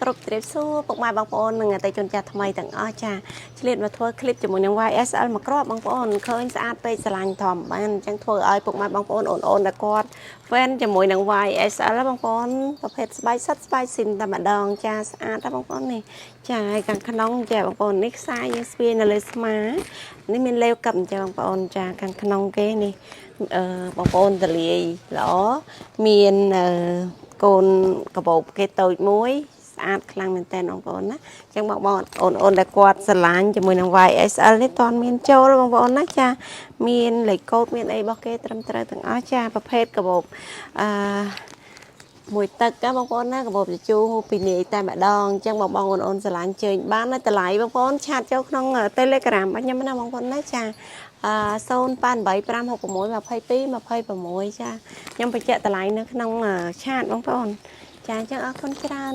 គ្រប់ជ្រាបសួរពុកម៉ែបងប្អូននិងអតិថិជនចាស់ថ្មីទាំងអស់ចាឆ្លៀតមកធ្វើคลิปជាមួយនឹង YSL មកគ្រាប់បងប្អូនឃើញស្អាតពេកស្រឡាញ់ធំបានអញ្ចឹងធ្វើឲ្យពុកម៉ែបងប្អូនអូនៗតែគាត់ fan ជាមួយនឹង YSL បងប្អូនប្រភេទស្បែកសិតស្បែកស៊ីនតែម្ដងចាស្អាតតែបងប្អូននេះចាហើយខាងក្នុងចាបងប្អូននេះខ្សែយើងស្ពាយនៅលើស្មានេះមានលេវកឹបចាបងប្អូនចាខាងក្នុងគេនេះបងប្អូនតលាយល្អមានកូនកបោបគេតូចមួយស្អាតខ្លាំងមែនតើបងប្អូនណាអញ្ចឹងបងអូនដែលគាត់ស្រឡាញ់ជាមួយនឹង YSL នេះតន់មានចូលបងប្អូនណាចាមានលេខកូដមានអីរបស់គេត្រឹមត្រូវទាំងអស់ចាប្រភេទកបោបមួយទឹកណាបងប្អូនណាកបោបជជូពីនាយតែម្ដងអញ្ចឹងបងអូនស្រឡាញ់ជើញបាននៅតម្លៃបងប្អូនឆាតចូលក្នុង Telegram របស់ខ្ញុំណាបងប្អូនណាចា088566226ចាខ្ញុំបញ្ជាក់តម្លៃនៅក្នុងឆាតបងប្អូនចាអញ្ចឹងអរគុណច្រើន